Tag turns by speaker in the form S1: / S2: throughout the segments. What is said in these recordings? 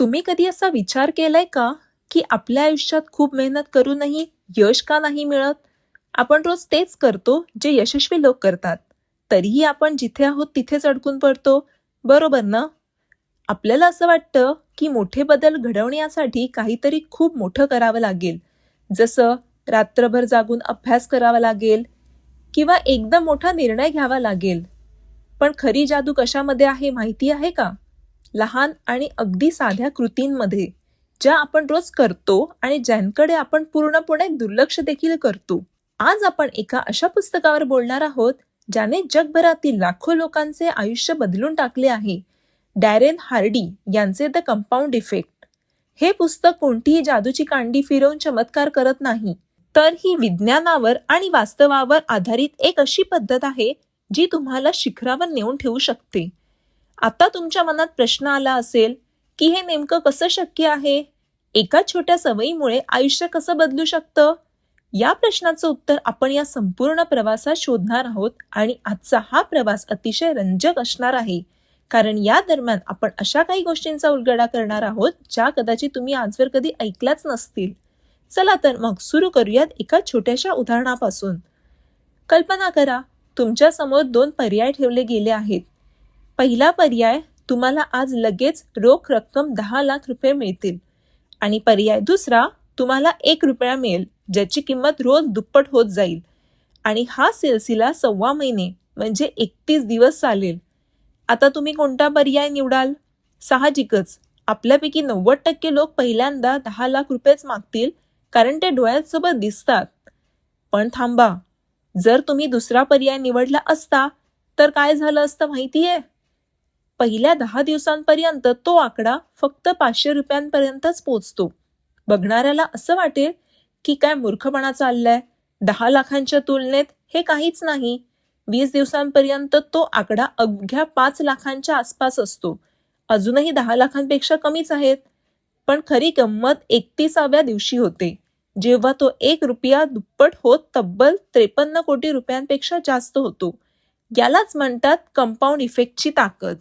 S1: तुम्ही कधी असा विचार केलाय का, की आपल्या आयुष्यात खूप मेहनत करूनही यश का नाही मिळत? आपण रोज तेच करतो जे यशस्वी लोक करतात. तरीही आपण जिथे आहोत तिथेच अडकून पडतो. बरोबर ना? आपल्याला असं वाटतं, की मोठे बदल घडवण्यासाठी काहीतरी खूप मोठं करावं लागेल. जसं रात्रभर जागून अभ्यास करावा लागेल किंवा एकदम मोठा निर्णय घ्यावा लागेल. पण खरी जादू कशामध्ये आहे माहिती आहे का? लहान आणि अगदी साध्या कृतींमध्ये, ज्या आपण रोज करतो आणि ज्यांकडे आपण पूर्णपणे दुर्लक्ष देखील करतो. आज आपण एका अशा पुस्तकावर बोलणार आहोत, ज्याने जगभरातील लाखो लोकांचे आयुष्य बदलून टाकले आहे. डॅरेन हार्डी यांचे द कंपाऊंड इफेक्ट. हे पुस्तक कोणतीही जादूची कांडी फिरवून चमत्कार करत नाही, तर ही विज्ञानावर आणि वास्तवावर आधारित एक अशी पद्धत आहे, जी तुम्हाला शिखरावर नेऊन ठेवू शकते. आता तुमच्या मनात प्रश्न आला असेल, की हे नेमकं कसं शक्य आहे? एका छोट्या सवयीमुळे आयुष्य कसं बदलू शकतं? या प्रश्नाचं उत्तर आपण या संपूर्ण प्रवासात शोधणार आहोत आणि आजचा हा प्रवास अतिशय रंजक असणार आहे. कारण या दरम्यान आपण अशा काही गोष्टींचा उलगडा करणार आहोत, ज्या कदाचित तुम्ही आजवर कधी ऐकल्याच नसतील. चला तर मग सुरू करूयात एका छोट्याशा उदाहरणापासून. कल्पना करा, तुमच्या समोर 2 पर्याय ठेवले गेले आहेत. पहिला पर्याय, तुम्हाला आज लगेच रोख रक्कम 10 लाख रुपये मिळतील. आणि पर्याय दुसरा, तुम्हाला 1 रुपया मिळेल, ज्याची किंमत रोज दुप्पट होत जाईल. आणि हा सिलसिला 1.25 महिने म्हणजे 31 दिवस चालेल. आता तुम्ही कोणता पर्याय निवडाल? साहजिकच आपल्यापैकी 90% लोक पहिल्यांदा 10 लाख रुपयेच मागतील, कारण ते डोळ्यांसोबत दिसतात. पण थांबा, जर तुम्ही दुसरा पर्याय निवडला असता तर काय झालं असतं माहितीये? पहिल्या 10 दिवसांपर्यंत तो आकडा फक्त 500 रुपयांपर्यंतच पोहोचतो. बघणाऱ्याला असं वाटेल की काय मूर्खपणा चाललाय, 10 लाखांच्या तुलनेत हे काहीच नाही. 20 दिवसांपर्यंत तो आकडा अवघ्या 5 लाखांच्या आसपास असतो. अजूनही 10 लाखांपेक्षा कमीच आहेत. पण खरी गंमत 31व्या दिवशी होते, जेव्हा तो 1 रुपया दुप्पट होत तब्बल 53 कोटी रुपयांपेक्षा जास्त होतो. यालाच म्हणतात कंपाऊंड इफेक्टची ताकद.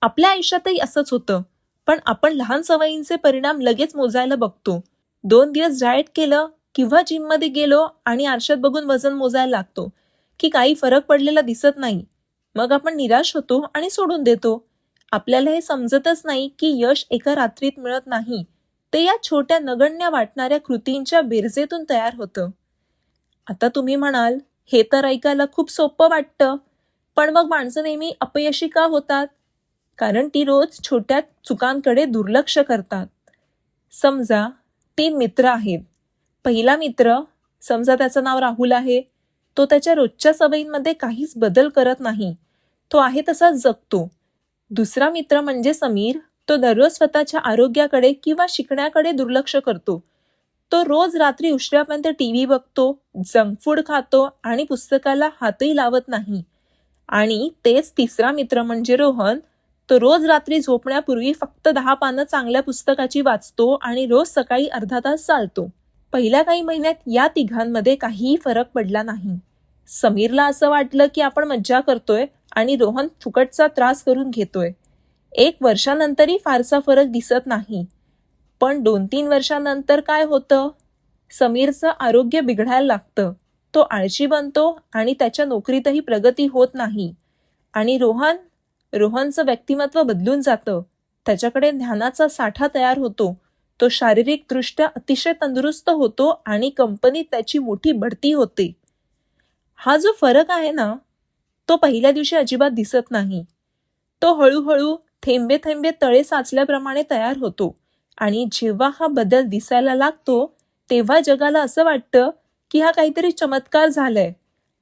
S1: आपल्या आयुष्यातही असंच होतं, पण आपण लहान सवयींचे परिणाम लगेच मोजायला बघतो. 2 दिवस डाएट केलं किंवा जिममध्ये गेलो आणि आरशात बघून वजन मोजायला लागतो की काही फरक पडलेला दिसत नाही. मग आपण निराश होतो आणि सोडून देतो. आपल्याला हे समजतच नाही की यश एका रात्रीत मिळत नाही. ते या छोट्या नगण्य वाटणाऱ्या कृतींच्या बेरजेतून तयार होतं. आता तुम्ही म्हणाल, हे तर ऐकायला खूप सोपं वाटतं, पण मग माणसं नेहमी अपयशी का होतात? कारण ती रोज छोट्या चुकांकडे दुर्लक्ष करतात. समजा 3 मित्र आहेत. पहिला मित्र, समजा त्याचं नाव राहुल आहे. तो त्याच्या रोजच्या सवयींमध्ये काहीच बदल करत नाही. तो आहे तसाच जगतो. दुसरा मित्र म्हणजे समीर. तो दररोज स्वतःच्या आरोग्याकडे किंवा शिकण्याकडे दुर्लक्ष करतो. तो रोज रात्री उशिरापर्यंत टीव्ही बघतो, जंक फूड खातो आणि पुस्तकाला हातही लावत नाही. आणि तेच तिसरा मित्र म्हणजे रोहन. तो रोज रात्री झोपण्यापूर्वी फक्त 10 पानं चांगल्या पुस्तकाची वाचतो आणि रोज सकाळी अर्धा तास चालतो. पहिल्या काही महिन्यात या तिघांमध्ये काहीही फरक पडला नाही. समीरला असं वाटलं की आपण मज्जा करतोय आणि रोहन फुकटचा त्रास करून घेतोय. 1 वर्षानंतरही फारसा फरक दिसत नाही. पण 2-3 वर्षानंतर काय होतं? समीरचं आरोग्य बिघडायला लागतं. तो आळशी बनतो आणि त्याच्या नोकरीतही प्रगती होत नाही. आणि रोहनचं व्यक्तिमत्व बदलून जातं. त्याच्याकडे ज्ञानाचा साठा तयार होतो. तो शारीरिकदृष्ट्या अतिशय तंदुरुस्त होतो आणि कंपनीत त्याची मोठी बढती होते. हा जो फरक आहे ना, तो पहिल्या दिवशी अजिबात दिसत नाही. तो हळूहळू थेंबे थेंबे तळे साचल्याप्रमाणे तयार होतो. आणि जेव्हा हा बदल दिसायला लागतो, तेव्हा जगाला असं वाटतं की हा काहीतरी चमत्कार झालाय.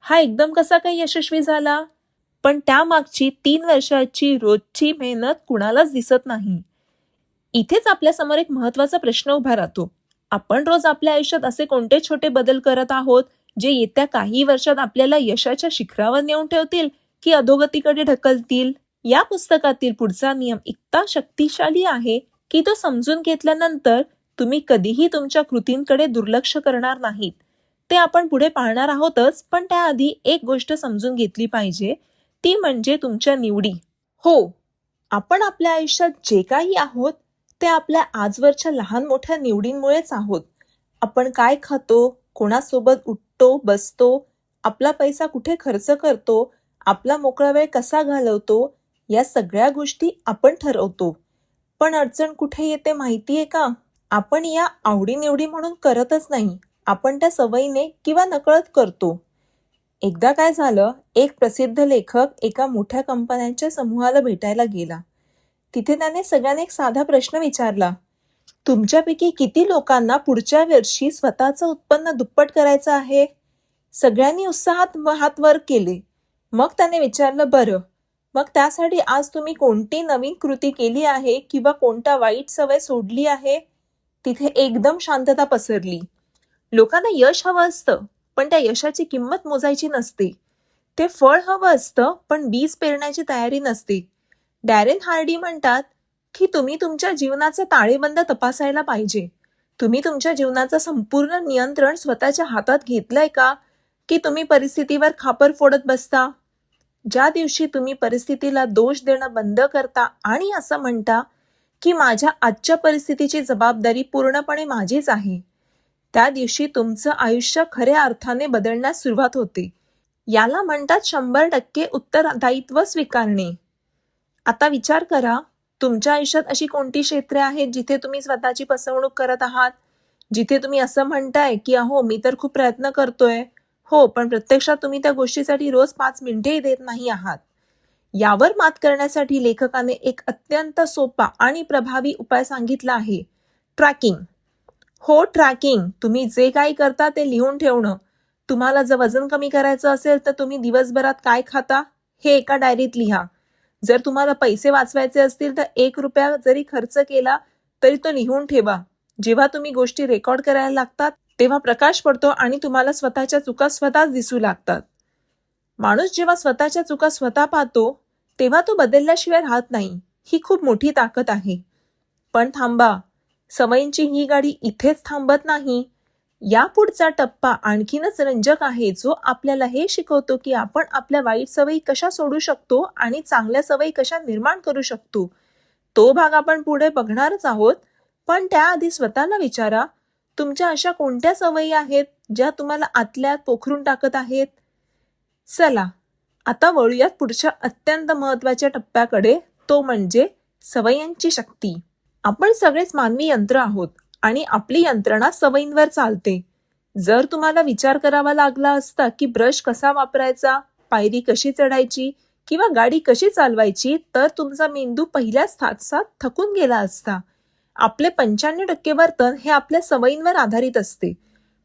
S1: हा एकदम कसा काही यशस्वी झाला? पण त्यामागची 3 वर्षाची रोजची मेहनत कुणालाच दिसत नाही. इथेच आपल्यासमोर एक महत्त्वाचा प्रश्न उभा राहतो. आपण रोज आपल्या आयुष्यात असे कोणते छोटे बदल करत आहोत, जे येत्या काही वर्षात आपल्याला यशाच्या शिखरावर नेऊन ठेवतील की अधोगतीकडे ढकलतील? या पुस्तकातील पुढचा नियम इतका शक्तिशाली आहे की तो समजून घेतल्यानंतर तुम्ही कधीही तुमच्या कृतींकडे दुर्लक्ष करणार नाहीत. ते आपण पुढे पाहणार आहोतच, पण त्याआधी एक गोष्ट समजून घेतली पाहिजे, ती म्हणजे तुमच्या निवडी. हो, आपण आपल्या आयुष्यात जे काही आहोत ते आपल्या आजवरच्या लहान मोठ्या निवडींमुळेच आहोत. आपण काय खातो, कोणासोबत उठतो बसतो, आपला पैसा कुठे खर्च करतो, आपला मोकळा वेळ कसा घालवतो, या सगळ्या गोष्टी आपण ठरवतो. पण अडचण कुठे येते माहितीये का? आपण या आवडीनिवडी म्हणून करतच नाही, आपण त्या सवयीने किंवा नकळत करतो. एकदा काय झालं, एक प्रसिद्ध लेखक एका मोठ्या कंपन्यांच्या समूहाला भेटायला गेला. तिथे त्याने सगळ्यांना एक साधा प्रश्न विचारला, तुमच्यापैकी किती लोकांना पुढच्या वर्षी स्वतःचं उत्पन्न दुप्पट करायचं आहे? सगळ्यांनी उत्साहात हात वर केले. मग त्याने विचारलं, बरं, मग त्यासाठी आज तुम्ही कोणती नवीन कृती केली आहे किंवा कोणता वाईट सवय सोडली आहे? तिथे एकदम शांतता पसरली. लोकांना यश हवं असतं, पण त्या यशाची किंमत मोजायची नसते. ते फळ हवं असतं, पण बीज पेरण्याची तयारी नसते. डॅरेन हार्डी म्हणतात की तुम्ही तुमच्या जीवनाचा ताळेबंद तपासायला पाहिजे. तुम्ही तुमच्या जीवनाचं संपूर्ण नियंत्रण स्वतःच्या हातात घेतलंय का, की तुम्ही परिस्थितीवर खापर फोडत बसता? ज्या दिवशी तुम्ही परिस्थितीला दोष देणं बंद करता आणि असं म्हणता की माझ्या आजच्या परिस्थितीची जबाबदारी पूर्णपणे माझीच आहे, त्या दिवशी तुमचं आयुष्य खऱ्या अर्थाने बदलण्यास सुरुवात होते. याला म्हणतात 100% उत्तरदायित्व स्वीकारणे. आता विचार करा, तुमच्या आयुष्यात अशी कोणती क्षेत्रे आहेत जिथे तुम्ही स्वतःची फसवणूक करत आहात, जिथे तुम्ही असं म्हणताय की अहो मी तर खूप प्रयत्न करतोय, हो पण प्रत्यक्षात तुम्ही त्या गोष्टीसाठी रोज 5 मिनिटेही देत नाही आहात. यावर मात करण्यासाठी लेखकाने एक अत्यंत सोपा आणि प्रभावी उपाय सांगितला आहे, ट्रॅकिंग. हो, ट्रॅकिंग. तुम्ही जे काही करता ते लिहून ठेवणं. तुम्हाला जर वजन कमी करायचं असेल तर तुम्ही दिवसभरात काय खाता हे एका डायरीत लिहा. जर तुम्हाला पैसे वाचवायचे असतील तर 1 रुपया जरी खर्च केला तरी तो लिहून ठेवा. जेव्हा तुम्ही गोष्टी रेकॉर्ड करायला लागतात तेव्हा प्रकाश पडतो आणि तुम्हाला स्वतःच्या चुका स्वतःच दिसू लागतात. माणूस जेव्हा स्वतःच्या चुका स्वतः पाहतो तेव्हा तो बदलल्याशिवाय राहत नाही. ही खूप मोठी ताकद आहे. पण थांबा, सवयींची ही गाडी इथेच थांबत नाही. या पुढचा टप्पा आणखीनच रंजक आहे, जो आपल्याला हे शिकवतो की आपण आपल्या वाईट सवयी कशा सोडू शकतो आणि चांगल्या सवयी कशा निर्माण करू शकतो. तो भाग आपण पुढे बघणारच आहोत, पण त्याआधी स्वतःला विचारा, तुमच्या अशा कोणत्या सवयी आहेत ज्या तुम्हाला आतल्यात पोखरून टाकत आहेत? चला, आता वळूयात पुढच्या अत्यंत महत्त्वाच्या टप्प्याकडे, तो म्हणजे सवयींची शक्ती. आपण सगळेच मानवी यंत्र आहोत आणि आपली यंत्रणा सवयींवर चालते. जर तुम्हाला विचार करावा लागला असता की ब्रश कसा वापरायचा, पायरी कशी चढायची किंवा गाडी कशी चालवायची, तर तुमचा मेंदू पहिल्याच तासात थकून गेला असता. आपले 95% वर्तन हे आपल्या सवयींवर आधारित असते.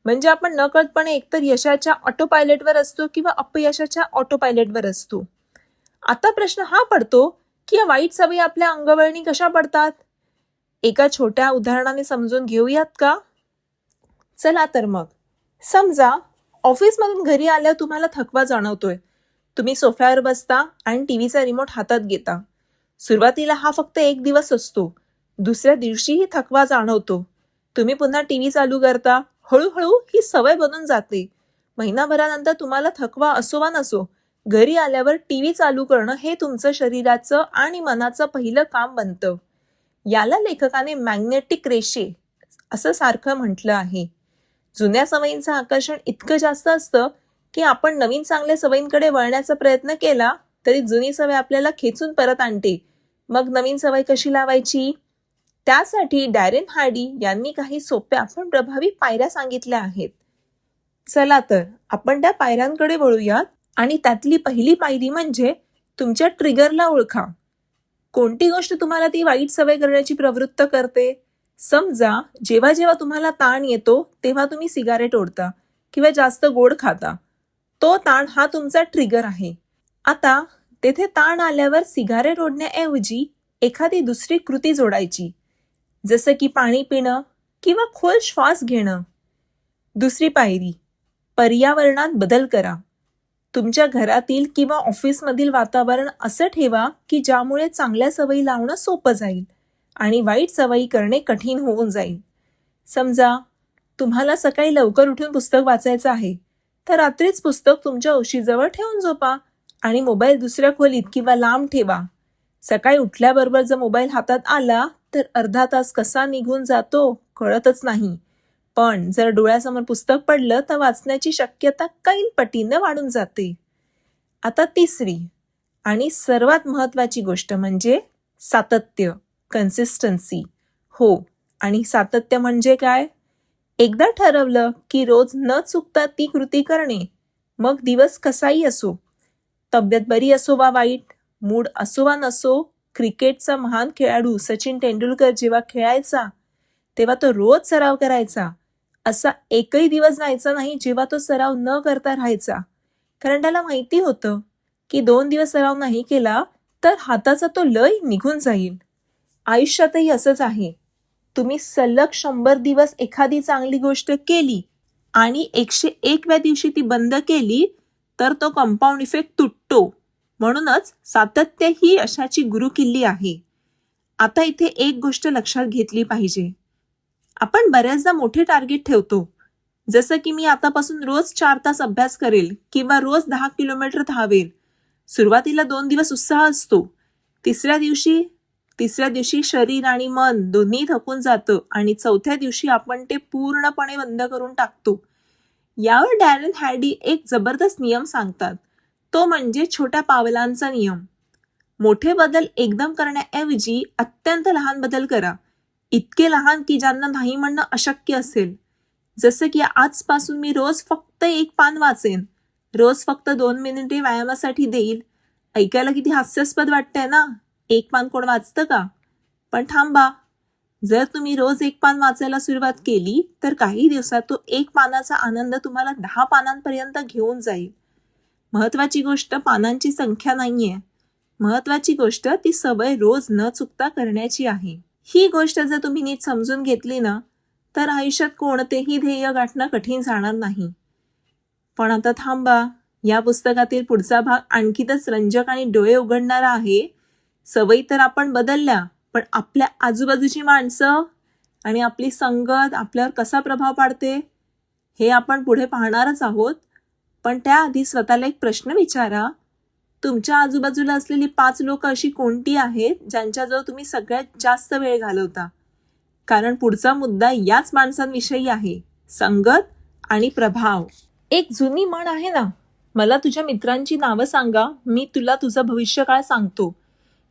S1: म्हणजे आपण नकळतपणे एकतर यशाच्या ऑटो पायलटवर असतो किंवा अपयशाच्या ऑटो पायलटवर असतो. आता प्रश्न हा पडतो की या वाईट सवयी आपल्या अंगवळणी कशा पडतात? एका छोट्या उदाहरणाने समजून घेऊयात का? चला तर मग. समजा ऑफिसमधून घरी आल्यावर तुम्हाला थकवा जाणवतोय. तुम्ही सोफ्यावर बसता आणि टीव्हीचा रिमोट हातात घेता. सुरुवातीला हा फक्त 1 दिवस असतो. दुसऱ्या दिवशीही थकवा जाणवतो. तुम्ही पुन्हा टीव्ही चालू करता. हळूहळू ही सवय बनून जाते. महिनाभरानंतर तुम्हाला थकवा असो वा नसो, घरी आल्यावर टीव्ही चालू करणं हे तुमचं शरीराचं आणि मनाचं पहिलं काम बनतं. याला लेखकाने मॅग्नेटिक रेषे असं सारखं म्हटलं आहे. जुन्या सवयींचं आकर्षण इतकं जास्त असतं की आपण नवीन चांगल्या सवयींकडे वळण्याचा प्रयत्न केला तरी जुनी सवय आपल्याला खेचून परत आणते. मग नवीन सवय कशी लावायची? त्यासाठी डॅरेन हार्डी यांनी काही सोप्या पण प्रभावी पायऱ्या सांगितल्या आहेत. चला तर आपण त्या पायऱ्यांकडे वळूयात आणि त्यातली पहिली पायरी म्हणजे तुमच्या ट्रिगरला ओळखा. कोणती गोष्ट तुम्हाला ती वाईट सवय करण्याची प्रवृत्त करते? समजा जेव्हा जेव्हा तुम्हाला ताण येतो तेव्हा तुम्ही सिगारेट ओढता किंवा जास्त गोड खाता. तो ताण हा तुमचा ट्रिगर आहे. आता तेथे ताण आल्यावर सिगारेट ओढण्याऐवजी एखादी दुसरी कृती जोडायची, जसं की पाणी पिणं किंवा खोल श्वास घेणं. दुसरी पायरी, पर्यावरणात बदल करा. तुमच्या घरातील किंवा ऑफिसमधील वातावरण असं ठेवा की ज्यामुळे चांगल्या सवयी लावणं सोपं जाईल आणि वाईट सवयी करणे कठीण होऊन जाईल. समजा तुम्हाला सकाळी लवकर उठून पुस्तक वाचायचं आहे, तर रात्रीच पुस्तक तुमच्या उशीजवळ ठेवून झोपा आणि मोबाईल दुसऱ्या खोलीत किंवा लांब ठेवा. सकाळी उठल्याबरोबर जर मोबाईल हातात आला तर अर्धा तास कसा निघून जातो कळतच नाही. पण जर डोळ्यासमोर पुस्तक पडलं तर वाचण्याची शक्यता कैन पटीनं वाढून जाते. आता तिसरी आणि सर्वात महत्त्वाची गोष्ट म्हणजे सातत्य, कन्सिस्टन्सी. हो, आणि सातत्य म्हणजे काय? एकदा ठरवलं की रोज न चुकता ती कृती करणे, मग दिवस कसाही असो, तब्येत बरी असो वा वाईट, मूड असो वा नसो, क्रिकेटचा महान खेळाडू सचिन तेंडुलकर जेव्हा खेळायचा तेव्हा तो रोज सराव करायचा. असा एकही दिवस जायचा नाही जेव्हा तो सराव न करता राहायचा. कारण त्याला माहिती होतं की 2 दिवस सराव नाही केला तर हाताचा तो लय निघून जाईल. आयुष्यातही असंच आहे. तुम्ही सलग 100 दिवस एखादी चांगली गोष्ट केली आणि 101व्या दिवशी ती बंद केली तर तो कंपाऊंड इफेक्ट तुटतो. म्हणूनच सातत्य ही यशाची गुरुकिल्ली आहे. आता इथे एक गोष्ट लक्षात घेतली पाहिजे. आपण बऱ्याचदा मोठे टार्गेट ठेवतो, जसं की मी आतापासून रोज 4 तास अभ्यास करेल किंवा रोज 10 किलोमीटर धावेल. सुरुवातीला 2 दिवस उत्साह असतो. तिसऱ्या दिवशी शरीर आणि मन दोन्ही थकून जातं आणि चौथ्या दिवशी आपण ते पूर्णपणे बंद करून टाकतो. यावर डॅरेन हार्डी एक जबरदस्त नियम सांगतात. तो म्हणजे छोट्या पावलांचा नियम. मोठे बदल एकदम करण्याऐवजी अत्यंत लहान बदल करा. इतके लहान की ज्यांना नाही म्हणणं अशक्य असेल. जसं की आजपासून मी रोज फक्त 1 पान वाचेन, रोज फक्त 2 मिनिटे व्यायामासाठी देईल. ऐकायला किती हास्यास्पद वाटतंय ना? 1 पान कोण वाचतं का? पण थांबा, जर तुम्ही रोज 1 पान वाचायला सुरुवात केली तर काही दिवसात तो 1 पानाचा आनंद तुम्हाला 10 पानांपर्यंत घेऊन जाईल. महत्वाची गोष्ट पानांची संख्या नाहीये, महत्वाची गोष्ट ती सवय रोज न चुकता करण्याची आहे. ही गोष्ट जर तुम्ही नीट समजून घेतली ना तर आयुष्यात कोणतेही ध्येय गाठणं कठीण जाणार नाही. पण आता थांबा, या पुस्तकातील पुढचा भाग आणखीनच रंजक आणि डोळे उघडणारा आहे. सवयी तर आपण बदलल्या, पण आपल्या आजूबाजूची माणसं आणि आपली संगत आपल्यावर कसा प्रभाव पाडते हे आपण पुढे पाहणारच आहोत. पण त्याआधी स्वतःला एक प्रश्न विचारा. तुमच्या आजूबाजूला असलेली 5 लोक अशी कोणती आहेत ज्यांच्याजवळ तुम्ही सगळ्यात जास्त वेळ घालवता? कारण पुढचा मुद्दा याच माणसांविषयी आहे, संगत आणि प्रभाव. एक जुनी म्हण आहे ना, मला तुझ्या मित्रांची नावं सांगा, मी तुला तुझं भविष्यकाळ सांगतो.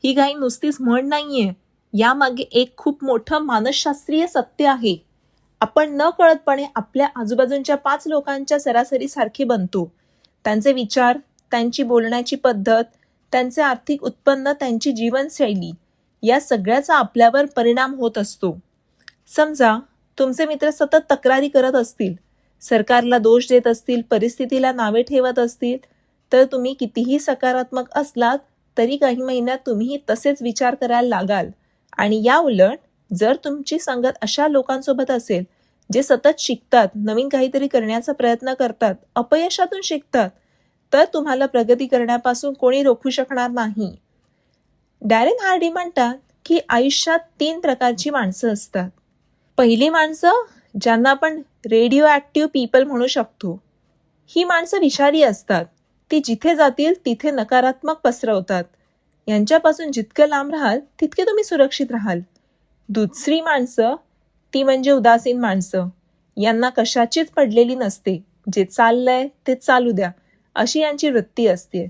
S1: ही काही नुसतीच म्हण नाहीये, यामागे एक खूप मोठं मानसशास्त्रीय सत्य आहे. आपण न कळतपणे आपल्या आजूबाजूच्या 5 लोकांच्या सरासरी सारखे बनतो. त्यांचे विचार, त्यांची बोलण्याची पद्धत, त्यांचे आर्थिक उत्पन्न, त्यांची जीवनशैली, या सगळ्याचा आपल्यावर परिणाम होत असतो. समजा तुमचे मित्र सतत तक्रारी करत असतील, सरकारला दोष देत असतील, परिस्थितीला नावे ठेवत असतील, तर तुम्ही कितीही सकारात्मक असलात तरी काही महिन्यात तुम्हीही तसेच विचार करायला लागाल. आणि या उलट जर तुमची संगत अशा लोकांसोबत असेल जे सतत शिकतात, नवीन काहीतरी करण्याचा प्रयत्न करतात, अपयशातून शिकतात, तर तुम्हाला प्रगती करण्यापासून कोणी रोखू शकणार नाही. डॅरेन हार्डी म्हणतात की आयुष्यात 3 प्रकारची माणसं असतात. पहिली माणसं, ज्यांना आपण रेडिओ ॲक्टिव्ह पीपल म्हणू शकतो. ही माणसं विषारी असतात. ती जिथे जातील तिथे नकारात्मक पसरवतात. यांच्यापासून जितकं लांब राहाल तितके तुम्ही सुरक्षित राहाल. दुसरी माणसं, ती म्हणजे उदासीन माणसं. यांना कशाचीच पडलेली नसते. जे चाललंय ते चालू द्या, अशी यांची वृत्ती असते.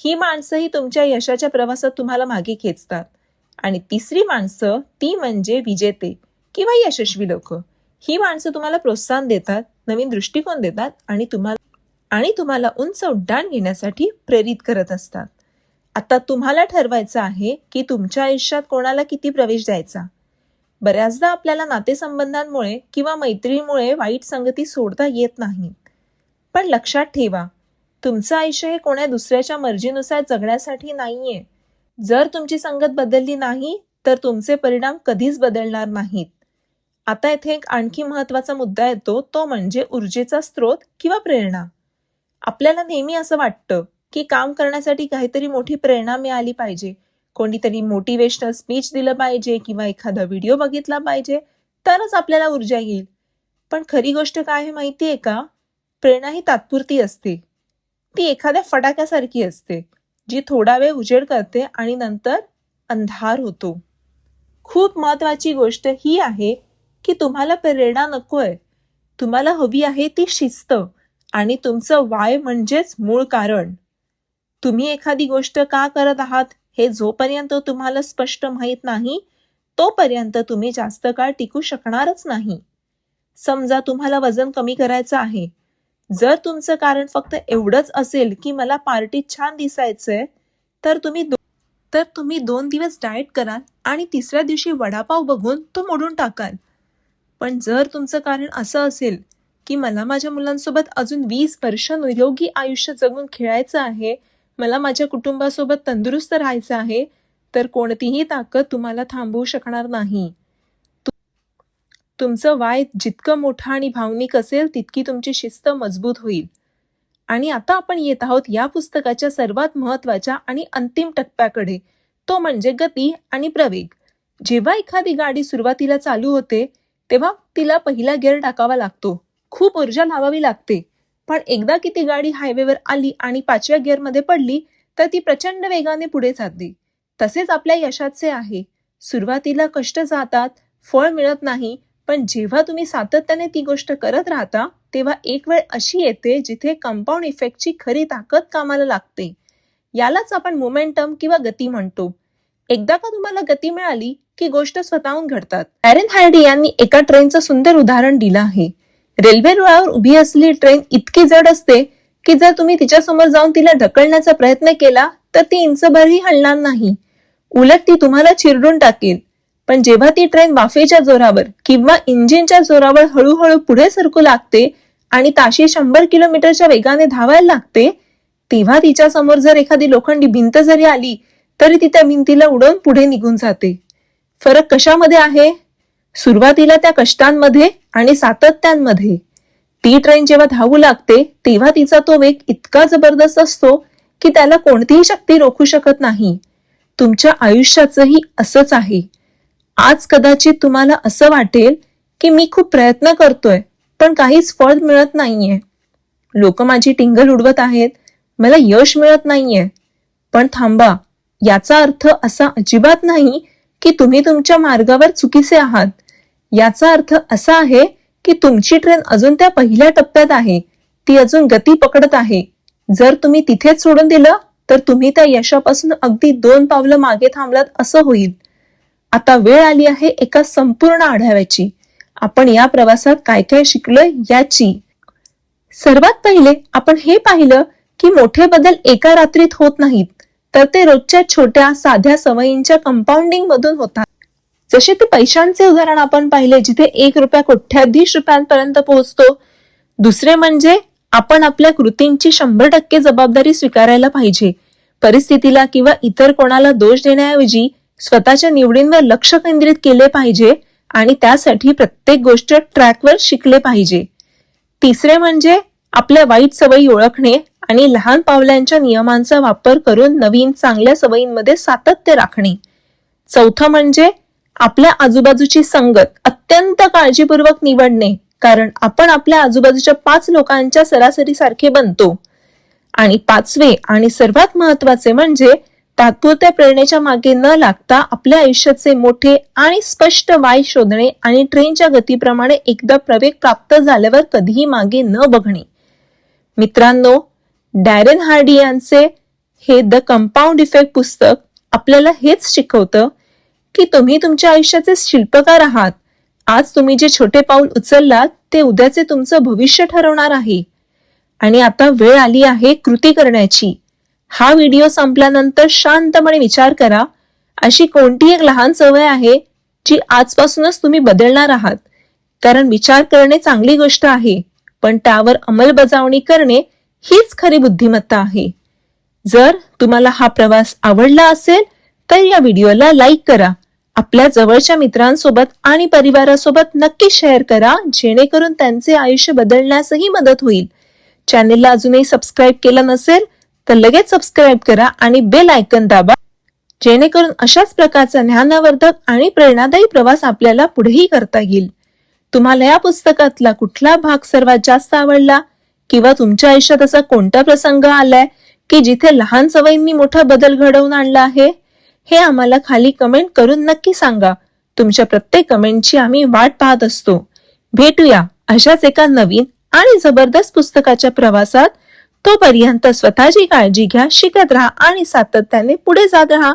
S1: ही माणसंही तुमच्या यशाच्या प्रवासात तुम्हाला मागे खेचतात. आणि तिसरी माणसं, ती म्हणजे विजेते किंवा यशस्वी लोक. ही माणसं तुम्हाला प्रोत्साहन देतात, नवीन दृष्टिकोन देतात आणि तुम्हाला उंच उड्डाण घेण्यासाठी प्रेरित करत असतात. आता तुम्हाला ठरवायचं आहे की तुमच्या आयुष्यात कोणाला किती प्रवेश द्यायचा. बऱ्याचदा आपल्याला नातेसंबंधांमुळे किंवा मैत्रीमुळे वाईट संगती सोडता येत नाही. पण लक्षात ठेवा, तुमचं आयुष्य हे कोणा दुसऱ्याच्या मर्जीनुसार जगण्यासाठी नाहीये. जर तुमची संगत बदलली नाही तर तुमचे परिणाम कधीच बदलणार नाहीत. आता इथे एक आणखी महत्त्वाचा मुद्दा येतो, तो म्हणजे ऊर्जेचा स्रोत किंवा प्रेरणा. आपल्याला नेहमी असं वाटतं की काम करण्यासाठी काहीतरी मोठी प्रेरणा मिळाली पाहिजे, कोणीतरी मोटिवेशनल स्पीच दिलं पाहिजे किंवा एखादा व्हिडिओ बघितला पाहिजे, तरच आपल्याला ऊर्जा येईल. पण खरी गोष्ट काय आहे माहिती आहे का? प्रेरणा ही तात्पुरती असते. ती एखाद्या फटाक्यासारखी असते, जी थोडा वेळ उजेड करते आणि नंतर अंधार होतो. खूप महत्वाची गोष्ट ही आहे की तुम्हाला प्रेरणा नकोय, तुम्हाला हवी आहे ती शिस्त आणि तुमचं वाय म्हणजेच मूळ कारण. तुम्ही एखादी गोष्ट का करत आहात हे जोपर्यंत तुम्हाला स्पष्ट माहीत नाही तोपर्यंत तुम्ही जास्त काळ टिकू शकणारच नाही. समजा तुम्हाला वजन कमी करायचं आहे. जर तुमचं कारण फक्त एवढंच असेल की मला पार्टीत छान दिसायचंय, तर तुम्ही 2 दिवस डाएट कराल आणि तिसऱ्या दिवशी वडापाव बघून तो मोडून टाकाल. पण जर तुमचं कारण असं असेल की मला माझ्या मुलांसोबत अजून 20 वर्ष निरोगी आयुष्य जगून खेळायचं आहे, मला माझ्या कुटुंबासोबत तंदुरुस्त राहायचं आहे, तर कोणतीही ताकद तुम्हाला थांबवू शकणार नाही. तुमचं वाय जितकं मोठं आणि भावनिक असेल तितकी तुमची शिस्त मजबूत होईल. आणि आता आपण येत आहोत या पुस्तकाच्या सर्वात महत्त्वाच्या आणि अंतिम टप्प्याकडे, तो म्हणजे गती आणि प्रवेग. जेव्हा एखादी गाडी सुरुवातीला चालू होते तेव्हा तिला पहिला गिअर टाकावा लागतो, खूप ऊर्जा लावावी लागते. पण एकदा की ती गाडी हायवेवर आली आणि 5व्या गिअरमध्ये पडली तर ती प्रचंड वेगाने पुढे जाते. तसेच आपल्या यशाचे आहे. सुरुवातीला कष्ट जातात, फळ मिळत नाही, पण जेव्हा तुम्ही सातत्याने ती गोष्ट करत राहता तेव्हा एक वेळ अशी येते जिथे कंपाऊंड इफेक्टची खरी ताकद कामाला लागते. यालाच आपण मोमेंटम किंवा गती म्हणतो. एकदा का तुम्हाला गती मिळाली की गोष्ट स्वतःहून घडतात. डॅरेन हार्डी यांनी एका ट्रेनचं सुंदर उदाहरण दिलं आहे. रेल्वे रुळावर उभी असलेली ट्रेन इतकी जड असते की जर तुम्ही तिच्यासमोर जाऊन तिला ढकलण्याचा प्रयत्न केला तर ती इंचभरही हलणार नाही, उलट ती तुम्हाला चिरडून टाकेल. पण जेव्हा ती ट्रेन वाफेच्या जोरावर किंवा इंजिनच्या जोरावर हळूहळू पुढे सरकू लागते आणि ताशी 100 किलोमीटरच्या वेगाने धावायला लागते, तेव्हा तिच्या समोर जर एखादी लोखंडी भिंत जरी आली तरी ती त्या भिंतीला उडवून पुढे निघून जाते. फरक कशामध्ये आहे? सुरुवातीला त्या कष्टांमध्ये आणि सातत्यांमध्ये. ती ट्रेन जेव्हा धावू लागते तेव्हा तिचा तो वेग इतका जबरदस्त असतो की त्याला कोणतीही शक्ती रोखू शकत नाही. तुमच्या आयुष्याचंही असंच आहे. आज कदाचित तुम्हाला असं वाटेल की मी खूप प्रयत्न करतोय पण काहीच फळ मिळत नाहीये, लोक माझी टिंगल उडवत आहेत, मला यश मिळत नाहीये. पण थांबा, याचा अर्थ असा अजिबात नाही की तुम्ही तुमच्या मार्गावर चुकीचे आहात. याचा अर्थ असा आहे की तुमची ट्रेन अजून त्या पहिल्या टप्प्यात आहे, ती अजून गती पकडत आहे. जर तुम्ही तिथेच सोडून दिलं तर तुम्ही त्या यशापासून अगदी 2 पावलं मागे थांबलात असं होईल. आता वेळ आली आहे एका संपूर्ण आढाव्याची. आपण या प्रवासात काय काय शिकलोय याची. सर्वात पहिले आपण हे पाहिलं की मोठे बदल एका रात्रीत होत नाहीत, तर ते रोजच्या छोट्या साध्या सवयींच्या कंपाऊंडिंग मधून होतात. जसे ते पैशांचे उदाहरण आपण पाहिले जिथे 1 रुपया कोट्याधीश रुपयांपर्यंत पोहोचतो. दुसरे म्हणजे आपण आपल्या कृतींची 100% जबाबदारी स्वीकारायला पाहिजे. परिस्थितीला किंवा इतर कोणाला दोष देण्याऐवजी स्वतःच्या निवडींवर लक्ष केंद्रित केले पाहिजे आणि त्यासाठी प्रत्येक गोष्ट ट्रॅकवर शिकले पाहिजे. तिसरे म्हणजे आपल्या वाईट सवयी ओळखणे आणि लहान पावलांच्या नियमांचा वापर करून नवीन चांगल्या सवयींमध्ये सातत्य राखणे. चौथं म्हणजे आपल्या आजूबाजूची संगत अत्यंत काळजीपूर्वक निवडणे, कारण आपण आपल्या आजूबाजूच्या 5 लोकांच्या सरासरीसारखे बनतो. आणि 5वे आणि सर्वात महत्वाचे म्हणजे तात्पुरत्या प्रेरणेच्या मागे न लागता आपल्या आयुष्याचे मोठे आणि स्पष्ट वाय शोधणे आणि ट्रेनच्या गतीप्रमाणे एकदा प्रवेग प्राप्त झाल्यावर कधीही मागे न बघणे. मित्रांनो, डॅरेन हार्डी यांचे हे द कंपाऊंड इफेक्ट पुस्तक आपल्याला हेच शिकवतं की तुम्ही तुमच्या आयुष्याचे शिल्पकार आहात. आज तुम्ही जे छोटे पाऊल उचललात ते उद्याचे तुमचं भविष्य ठरवणार आहे. आणि आता वेळ आली आहे कृती करण्याची. हा व्हिडिओ संपल्यानंतर शांतपणे विचार करा, अशी कोणती एक लहान सवय आहे जी आजपासूनच तुम्ही बदलणार आहात. कारण विचार करणे चांगली गोष्ट आहे, पण त्यावर अंमलबजावणी करणे हीच खरी बुद्धिमत्ता आहे. जर तुम्हाला हा प्रवास आवडला असेल तर या व्हिडिओला लाईक करा, आपल्या जवळच्या मित्रांसोबत आणि परिवारासोबत नक्की शेअर करा, जेणेकरून त्यांचे आयुष्य बदलण्यासही मदत होईल. चॅनेलला अजूनही सबस्क्राईब केलं नसेल तर लगेच सबस्क्राईब करा आणि बेल आयकॉन दाबा, जेणेकरून अशाच प्रकारचा ज्ञानवर्धक आणि प्रेरणादायी प्रवास आपल्याला पुढेही करता येईल. तुम्हाला या पुस्तकातला कुठला भाग सर्वात जास्त आवडला किंवा तुमच्या आयुष्यात असा कोणता प्रसंग आलाय की जिथे लहान सवयींनी मोठा बदल घडवून आणला आहे, हे आम्हाला खाली कमेंट करून नक्की सांगा. तुमच्या प्रत्येक कमेंटची आम्ही वाट पाहत असतो. भेटूया अशाच एका नवीन आणि जबरदस्त पुस्तकाच्या प्रवासात. तोपर्यंत स्वतःची काळजी घ्या, शिकत राहा आणि सातत्याने पुढे जात राहा.